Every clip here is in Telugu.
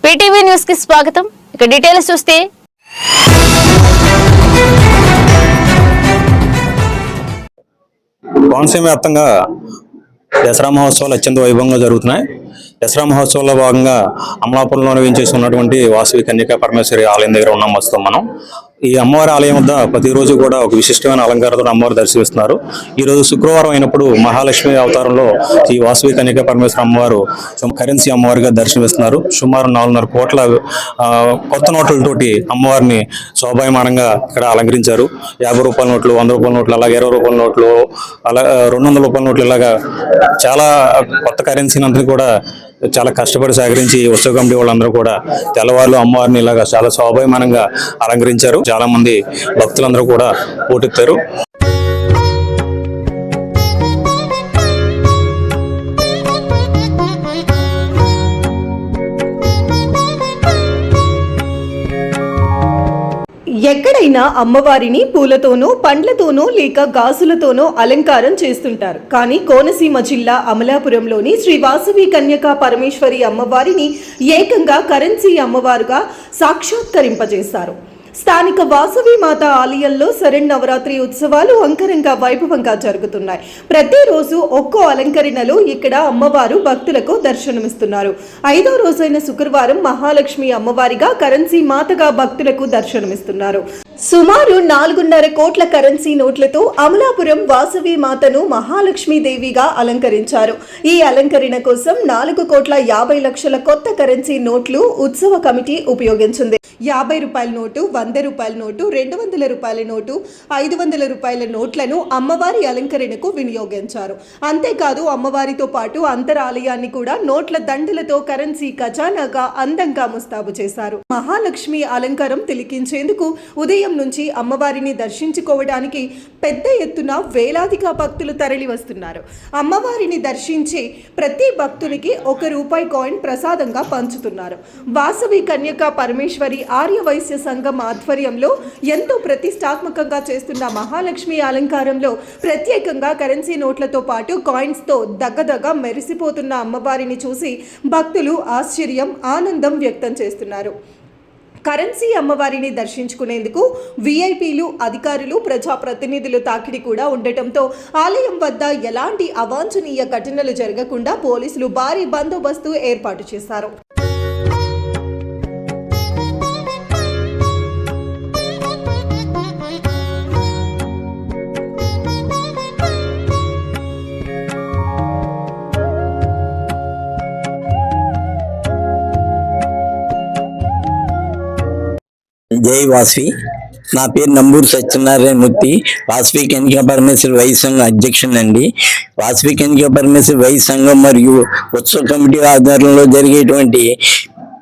పీటీవీ న్యూస్ కి స్వాగతం. ఇక డీటెయిల్స్ చూస్తే కోనసీమ వ్యాప్తంగా దసరా మహోత్సవాలు అత్యంత వైభవంగా జరుగుతున్నాయి. దసరా మహోత్సవాల్లో భాగంగా అమలాపురంలోనే వేయించేసి ఉన్నటువంటి వాసవి కన్యకా పరమేశ్వరి ఆలయం దగ్గర ఉన్నాం ప్రస్తుతం మనం. ఈ అమ్మవారి ఆలయం వద్ద ప్రతిరోజు కూడా ఒక విశిష్టమైన అలంకారంతో అమ్మవారు దర్శిస్తున్నారు. ఈరోజు శుక్రవారం అయినప్పుడు మహాలక్ష్మి అవతారంలో ఈ వాసవి కన్యకా పరమేశ్వరి అమ్మవారు కరెన్సీ అమ్మవారిగా దర్శనమిస్తున్నారు. సుమారు 4.5 కోట్ల కొత్త నోట్లతోటి అమ్మవారిని శోభాయమానంగా ఇక్కడ అలంకరించారు. 50 రూపాయల నోట్లు, 100 రూపాయల నోట్లు, అలాగే 20 రూపాయల నోట్లు, అలా 200 రూపాయల నోట్లు, ఇలాగా చాలా కొత్త కరెన్సీని అంతా కూడా చాలా కష్టపడి సేకరించి ఉత్సవ కమిటీ వాళ్ళందరూ కూడా తెల్లవారులు అమ్మవారిని ఇలాగా చాలా శోభాయమానంగా అలంకరించారు. చాలా మంది భక్తులందరూ కూడా పోటెత్తారు. ఎక్కడైనా అమ్మవారిని పూలతోనో పండ్లతోనో లేక గాజులతోనో అలంకారం చేస్తుంటారు. కానీ కోనసీమ జిల్లా అమలాపురంలోని శ్రీ వాసవి కన్యకా పరమేశ్వరి అమ్మవారిని ఏకంగా కరెన్సీ అమ్మవారుగా సాక్షాత్కరింపజేశారు. స్థానిక వాసవి మాత ఆలయంలో శరన్నవరాత్రి ఉత్సవాలు అంగరంగ వైభవంగా జరుగుతున్నాయి. ప్రతిరోజు ఒక్కో అలంకరణలో ఇక్కడ అమ్మవారు భక్తులకు దర్శనమిస్తున్నారు. 5వ రోజైన శుక్రవారం మహాలక్ష్మి అమ్మవారిగా కరెన్సీ మాతగా భక్తులకు దర్శనమిస్తున్నారు. సుమారు 4.5 కోట్ల కరెన్సీ నోట్లతో అమలాపురం వాసవి మాతను మహాలక్ష్మీదేవిగా అలంకరించారు. ఈ అలంకరణ కోసం 4.50 కోట్ల కొత్త కరెన్సీ నోట్లు ఉత్సవ కమిటీ ఉపయోగించింది. 50 రూపాయల నోటు, 100 రూపాయల నోటు, 200 రూపాయల నోటు, 500 రూపాయల నోట్లను అమ్మవారి అలంకరణకు వినియోగించారు. అంతేకాదు అమ్మవారితో పాటు అంతరాలయాన్ని కూడా నోట్ల దండలతో కరెన్సీ ఖజానాగా అందంగా ముస్తాబు చేశారు. మహాలక్ష్మి అలంకారం తిలకించేందుకు ఉదయం నుంచి అమ్మవారిని దర్శించుకోవడానికి పెద్ద ఎత్తున వేలాదిగా భక్తులు తరలి వస్తున్నారు. అమ్మవారిని దర్శించి ప్రతి భక్తునికి ₹1 కాయిన్ ప్రసాదంగా పంచుతున్నారు. వాసవి కన్యకా పరమేశ్వరి ఆర్య వైశ్య సంఘం ఆధ్వర్యంలో ఎంతో ప్రతిష్టాత్మకంగా చేస్తున్న మహాలక్ష్మి అలంకారంలో ప్రత్యేకంగా కరెన్సీ నోట్లతో పాటు కాయిన్స్తో దగ్గదగ్గ మెరిసిపోతున్న అమ్మవారిని చూసి భక్తులు ఆశ్చర్యం, ఆనందం వ్యక్తం చేస్తున్నారు. కరెన్సీ అమ్మవారిని దర్శించుకునేందుకు విఐపీలు, అధికారులు, ప్రజాప్రతినిధులు తాకిడి కూడా ఉండటంతో ఆలయం వద్ద ఎలాంటి అవాంఛనీయ ఘటనలు జరగకుండా పోలీసులు భారీ బందోబస్తు ఏర్పాటు చేశారు. జై వాసవి. నా పేరు నంబూరు సత్యనారాయణ మూర్తి. వాసవి కన్యకా పరమేశ్వరి వైశ్య సంఘం అధ్యక్షునండి. వాసవి కన్యకా పరమేశ్వరి వైశ్య సంఘం మరియు ఉత్సవ కమిటీ ఆధ్వర్యంలో జరిగేటువంటి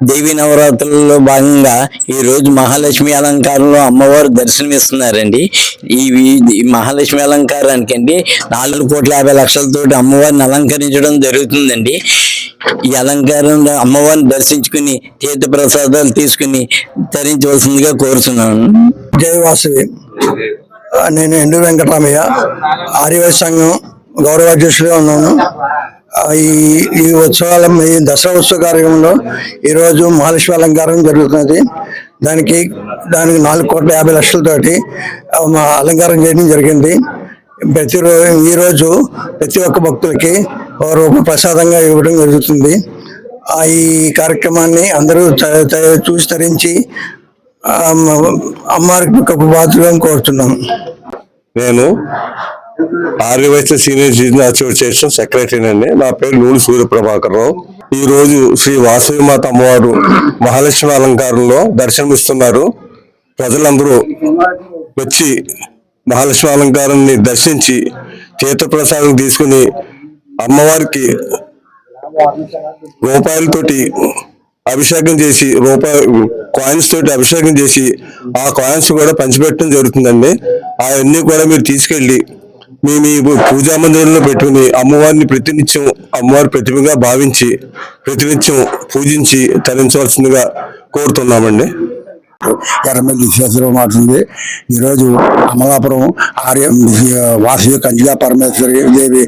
దేవీ నవరాత్రులలో భాగంగా ఈ రోజు మహాలక్ష్మి అలంకారంలో అమ్మవారు దర్శనమిస్తున్నారండి. ఈ మహాలక్ష్మి అలంకారానికి అండి 4,50,00,000 అమ్మవారిని అలంకరించడం జరుగుతుందండి. ఈ అలంకారంలో అమ్మవారిని దర్శించుకుని తీర్థ ప్రసాదాలు తీసుకుని ధరించవలసిందిగా కోరుతున్నాను. జై వాసవి. నేను ఎండు వెంకటరామయ్య, ఆర్యవైశ్య సంఘం గౌరవాధ్యక్షుడిగా ఉన్నాను. ఈ ఉత్సవాల దసరా ఉత్సవ కార్యక్రమంలో ఈరోజు మహాలక్ష్మి అలంకారం జరుగుతున్నది. దానికి 4,50,00,000 అలంకారం చేయడం జరిగింది. ఈరోజు ప్రతి ఒక్క భక్తులకి ₹1 ప్రసాదంగా ఇవ్వడం జరుగుతుంది. ఈ కార్యక్రమాన్ని అందరూ చూసి తరించి అమ్మవారికి కృపపాత్రగా కోరుతున్నాను. నేను Aryavaishya senior junior association secretary అండి. నా పేరు నూనె సూర్యప్రభాకర్ రావు. ఈ రోజు శ్రీ వాసవి మాత అమ్మవారు మహాలక్ష్మి అలంకారంలో దర్శనమిస్తున్నారు. ప్రజలందరూ వచ్చి మహాలక్ష్మి అలంకారాన్ని దర్శించి తీర్థప్రసాదం తీసుకుని అమ్మవారికి రూపాయలతోటి అభిషేకం చేసి కాయిన్స్ తోటి అభిషేకం చేసి ఆ కాయిన్స్ కూడా పంచిపెట్టడం జరుగుతుందండి. అవన్నీ కూడా మీరు తీసుకెళ్లి మీ పూజా మందిరంలో పెట్టుకుని అమ్మవారిని ప్రతినిత్యం అమ్మవారి ప్రతిమగా భావించి ప్రతినిత్యం పూజించి తరించవలసిందిగా కోరుతున్నామండి. ఎర్రమల్లి విశ్వేశ్వరరావు మాట్లాడింది. ఈరోజు అమలాపురం వాసవి కన్యకా పరమేశ్వరి దేవి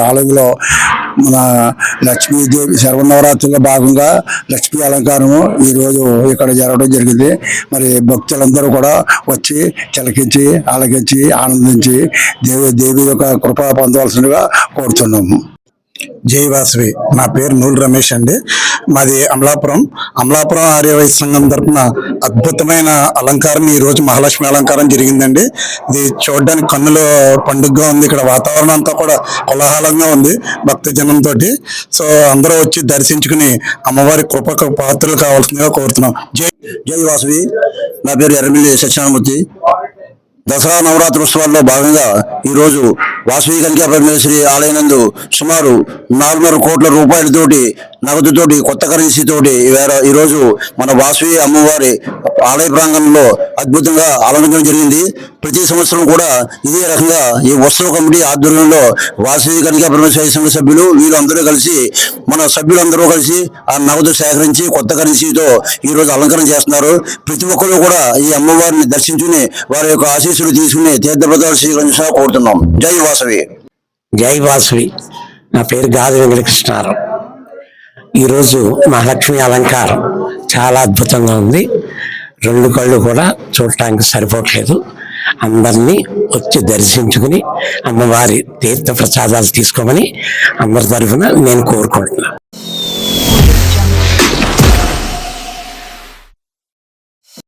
ఆలయంలో మన లక్ష్మీదేవి శర్వనవరాత్రుల్లో భాగంగా లక్ష్మీ అలంకారము ఈరోజు ఇక్కడ జరగడం జరిగింది. మరి భక్తులందరూ కూడా వచ్చి తిలకించి ఆలకించి ఆనందించి దేవి యొక్క కృప పొందవలసిందిగా కోరుతున్నాము. జై వాసవి. నా పేరు నూల్ రమేష్ అండి. మాది అమలాపురం ఆర్య వైశ్య సంఘం తరఫున అద్భుతమైన అలంకారం ఈ రోజు మహాలక్ష్మి అలంకారం జరిగిందండి. ఇది చూడడానికి కన్నుల పండుగగా ఉంది. ఇక్కడ వాతావరణం అంతా కూడా కోలాహలంగా ఉంది భక్త జనంతో. సో అందరూ వచ్చి దర్శించుకుని అమ్మవారి కృపకు పాత్రలు కావాల్సిందిగా కోరుతున్నాం. జై వాసవి. నా పేరు ఎర్రమిల్లి సత్యనారాయణమూర్తి. దసరా నవరాత్రి ఉత్సవాల్లో భాగంగా ఈరోజు వాసవి కన్యకా పరమేశ్వరి ఆలయనందు సుమారు 4.5 కోట్ల రూపాయలతోటి నగదుతోటి కొత్త కరెన్సీతోటి ఈరోజు మన వాసవి అమ్మవారి ఆలయ ప్రాంగణంలో అద్భుతంగా అలంకరించడం జరిగింది. ప్రతి సంవత్సరం కూడా ఇదే రకంగా ఈ ఉత్సవ కమిటీ ఆధ్వర్యంలో వాసవి కన్యకా పరమేశ్వరి సంఘ సభ్యులు వీళ్ళందరూ కలిసి మన సభ్యులందరూ కలిసి ఆ నగదు సేకరించి కొత్త కరెన్సీతో ఈరోజు అలంకరణ చేస్తున్నారు. ప్రతి ఒక్కరూ కూడా ఈ అమ్మవారిని దర్శించుకుని వారి యొక్క ఆశీస్సులు తీసుకుని తీర్థవ్రతాలు స్వీకరించాలని కోరుతున్నాం. జై వాసవి. జై వాసవి. నా పేరు గాది వెంకటకృష్ణారావు. ఈరోజు మహాలక్ష్మి అలంకారం చాలా అద్భుతంగా ఉంది. 2 కళ్ళు కూడా చూడటానికి సరిపోవట్లేదు. అందరినీ వచ్చి దర్శించుకుని అమ్మవారి తీర్థ ప్రసాదాలు తీసుకోమని అందరి తరఫున నేను కోరుకుంటున్నాను.